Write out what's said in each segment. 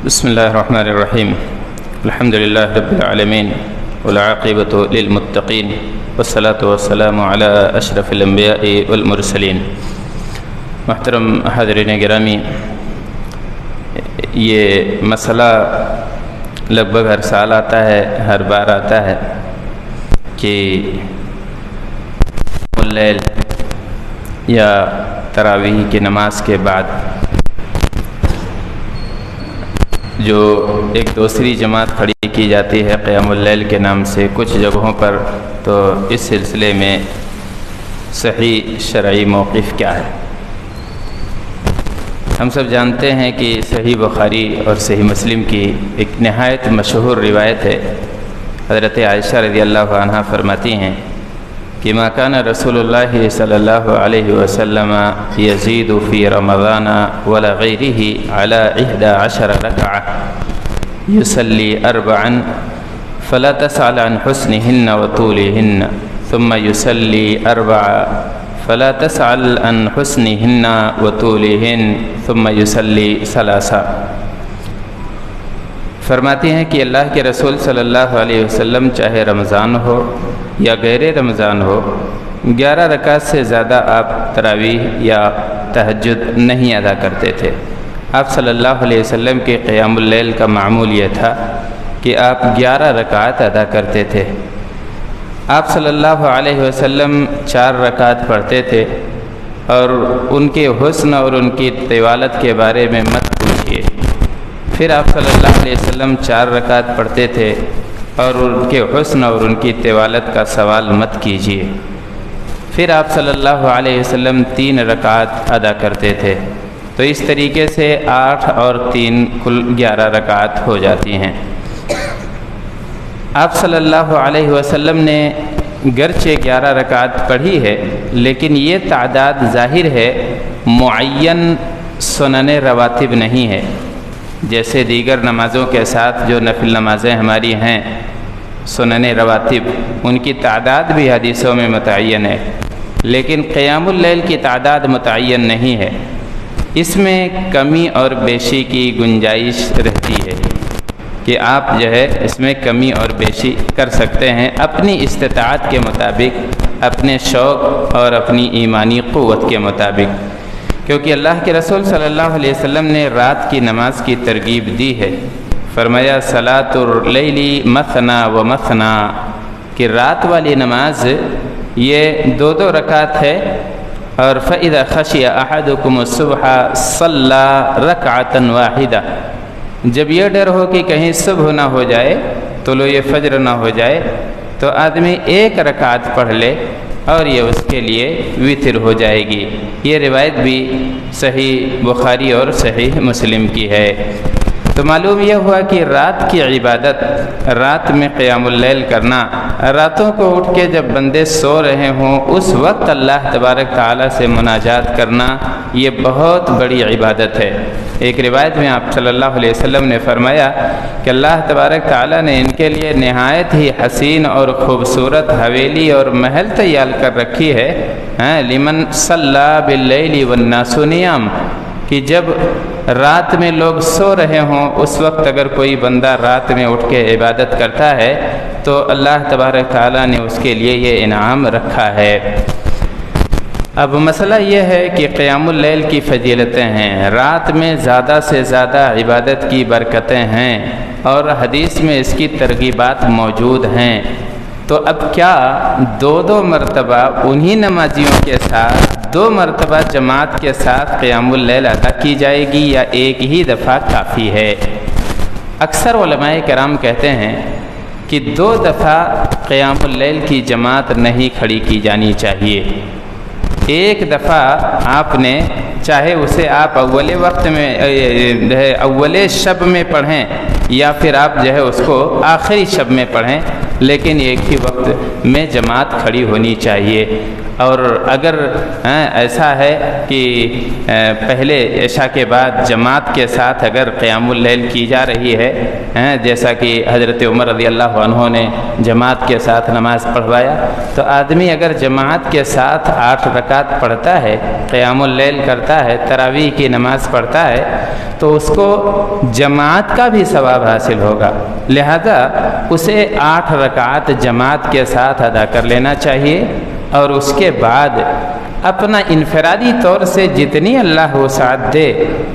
بسم اللہ الرحمن الرحیم الحمد للہ رب العالمین والعاقبۃ للمتقین والصلاۃ والسلام علی اشرف الانبیاء والمرسلین۔ محترم حاضرین گرامی، یہ مسئلہ لگ بھگ ہر سال آتا ہے، ہر بار آتا ہے کہ اللیل یا تراویح کی نماز کے بعد جو ایک دوسری جماعت کھڑی کی جاتی ہے قیام اللیل کے نام سے کچھ جگہوں پر، تو اس سلسلے میں صحیح شرعی موقف کیا ہے؟ ہم سب جانتے ہیں کہ صحیح بخاری اور صحیح مسلم کی ایک نہایت مشہور روایت ہے۔ حضرت عائشہ رضی اللہ عنہا فرماتی ہیں کہ ما کان رسول اللہ صلی اللہ علیہ وسلم یزید فی رمضان ولا غیرہ علی 11 رکعہ یصلی 4 فلا تسأل عن حسنہن وطولہن ثم یصلی 4 فلا تسأل عن حسنہن وطولہن ثم یصلی 3۔ فرماتی ہیں کہ اللہ کے رسول صلی اللہ علیہ وسلم چاہے رمضان ہو یا غیر رمضان ہو، 11 رکعت سے زیادہ آپ تراویح یا تہجد نہیں ادا کرتے تھے۔ آپ صلی اللہ علیہ وسلم کے قیام اللیل کا معمول یہ تھا کہ آپ 11 رکعت ادا کرتے تھے۔ آپ صلی اللہ علیہ وسلم 4 رکعت پڑھتے تھے، اور ان کے حسن اور ان کی طوالت کے بارے میں مت پوچھیے۔ پھر آپ صلی اللہ علیہ وسلم 4 رکعت پڑھتے تھے اور ان کے حسن اور ان کی طوالت کا سوال مت کیجیے۔ پھر آپ صلی اللہ علیہ وسلم 3 رکعت ادا کرتے تھے۔ تو اس طریقے سے 8 اور 3 کل 11 رکعت ہو جاتی ہیں۔ آپ صلی اللہ علیہ وسلم نے گرچہ 11 رکعت پڑھی ہے، لیکن یہ تعداد ظاہر ہے، معین سنن رواتب نہیں ہے۔ جیسے دیگر نمازوں کے ساتھ جو نفل نمازیں ہماری ہیں سنن رواتب، ان کی تعداد بھی حدیثوں میں متعین ہے، لیکن قیام اللیل کی تعداد متعین نہیں ہے۔ اس میں کمی اور بیشی کی گنجائش رہتی ہے کہ آپ جو ہے اس میں کمی اور بیشی کر سکتے ہیں اپنی استطاعت کے مطابق، اپنے شوق اور اپنی ایمانی قوت کے مطابق، کیونکہ اللہ کے رسول صلی اللہ علیہ وسلم نے رات کی نماز کی ترغیب دی ہے۔ فرمایا صلاۃ اللیل مثنی و مثنی، کہ رات والی نماز یہ 2 رکعت ہے، اور فإذا خشی احدکم الصبح صلی رکعۃ واحدہ، جب یہ ڈر ہو کہ کہیں صبح نہ ہو جائے، طلوع فجر نہ ہو جائے، تو آدمی 1 رکعت پڑھ لے اور یہ اس کے لیے وتر ہو جائے گی۔ یہ روایت بھی صحیح بخاری اور صحیح مسلم کی ہے۔ تو معلوم یہ ہوا کہ رات کی عبادت، رات میں قیام اللیل کرنا، راتوں کو اٹھ کے جب بندے سو رہے ہوں اس وقت اللہ تبارک تعالیٰ سے مناجات کرنا، یہ بہت بڑی عبادت ہے۔ ایک روایت میں آپ صلی اللہ علیہ وسلم نے فرمایا کہ اللہ تبارک تعالیٰ نے ان کے لیے نہایت ہی حسین اور خوبصورت حویلی اور محل تیار کر رکھی ہے، لمن صلی باللیل والناس نیام، کہ جب رات میں لوگ سو رہے ہوں اس وقت اگر کوئی بندہ رات میں اٹھ کے عبادت کرتا ہے تو اللہ تبارک تعالیٰ نے اس کے لیے یہ انعام رکھا ہے۔ اب مسئلہ یہ ہے کہ قیام اللیل کی فضیلتیں ہیں، رات میں زیادہ سے زیادہ عبادت کی برکتیں ہیں، اور حدیث میں اس کی ترغیبات موجود ہیں۔ تو اب کیا 2 مرتبہ انہی نمازیوں کے ساتھ 2 مرتبہ جماعت کے ساتھ قیام اللیل ادا کی جائے گی، یا ایک ہی دفعہ کافی ہے؟ اکثر علماء کرام کہتے ہیں کہ 2 دفعہ قیام اللیل کی جماعت نہیں کھڑی کی جانی چاہیے۔ ایک دفعہ آپ نے چاہے اسے آپ اول وقت میں اول شب میں پڑھیں، یا پھر آپ جو ہے اس کو آخری شب میں پڑھیں، لیکن ایک ہی وقت میں جماعت کھڑی ہونی چاہیے۔ اور اگر ایسا ہے کہ پہلے عشاء کے بعد جماعت کے ساتھ اگر قیام اللیل کی جا رہی ہے، جیسا کہ حضرت عمر رضی اللہ عنہ نے جماعت کے ساتھ نماز پڑھوایا، تو آدمی اگر جماعت کے ساتھ 8 رکعت پڑھتا ہے، قیام اللیل کرتا ہے، تراویح کی نماز پڑھتا ہے، تو اس کو جماعت کا بھی ثواب حاصل ہوگا، لہذا اسے 8 رکعت جماعت کے ساتھ ادا کر لینا چاہیے، اور اس کے بعد اپنا انفرادی طور سے جتنی اللہ وسعت دے،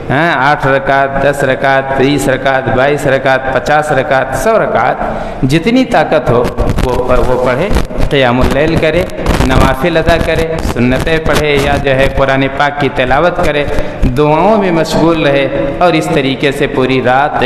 8 رکعت، 10 رکعت، 30 رکعت، 22 رکعت، 50 رکعت، 100 رکعت، جتنی طاقت ہو وہ پڑھے، قیام اللیل کرے، نوافل ادا کرے، سنتیں پڑھے، یا جو ہے قرآن پاک کی تلاوت کرے، دعاؤں میں مشغول رہے، اور اس طریقے سے پوری رات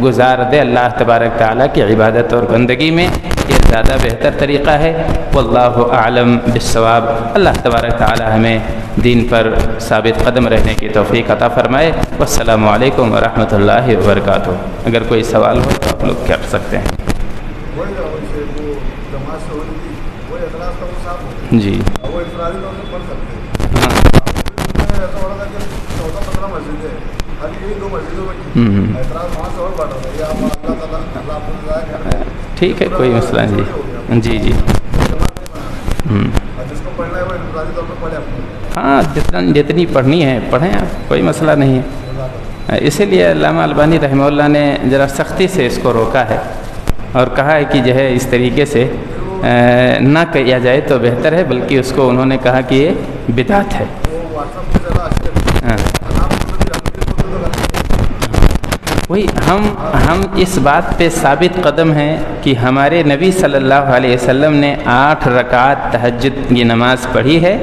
گزار دے اللہ تبارک تعالیٰ کی عبادت اور بندگی میں۔ یہ زیادہ بہتر طریقہ ہے۔ واللہ اعلم بالصواب۔ اللہ تبارک تعالیٰ ہمیں دین پر ثابت قدم رہنے کی توفیق عطا فرمائے۔ والسلام علیکم ورحمۃ اللہ وبرکاتہ۔ اگر کوئی سوال ہو تو آپ لوگ کر سکتے ہیں۔ جی ٹھیک ہے، کوئی مسئلہ نہیں۔ جی جی ہاں، جتنی پڑھنی ہے پڑھیں آپ، کوئی مسئلہ نہیں ہے۔ اسی لیے علامہ البانی رحمہ اللہ نے ذرا سختی سے اس کو روکا ہے اور کہا ہے کہ جو ہے اس طریقے سے نہ کیا جائے تو بہتر ہے، بلکہ اس کو انہوں نے کہا کہ یہ بدعت ہے۔ وہی ہم اس بات پہ ثابت قدم ہیں کہ ہمارے نبی صلی اللہ علیہ وسلم نے 8 رکعت تہجد کی نماز پڑھی ہے،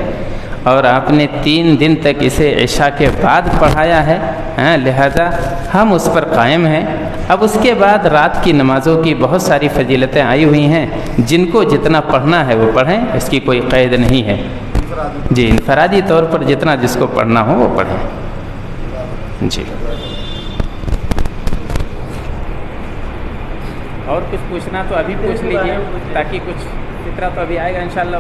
اور آپ نے 3 دن تک اسے عشاء کے بعد پڑھایا ہے، لہذا ہم اس پر قائم ہیں۔ اب اس کے بعد رات کی نمازوں کی بہت ساری فضیلتیں آئی ہوئی ہیں، جن کو جتنا پڑھنا ہے وہ پڑھیں، اس کی کوئی قید نہیں ہے۔ جی، انفرادی طور پر جتنا جس کو پڑھنا ہو وہ پڑھیں۔ جی، اور کچھ پوچھنا تو ابھی پوچھ لیجیے، تاکہ کچھ فطرہ تو ابھی آئے گا انشاءاللہ۔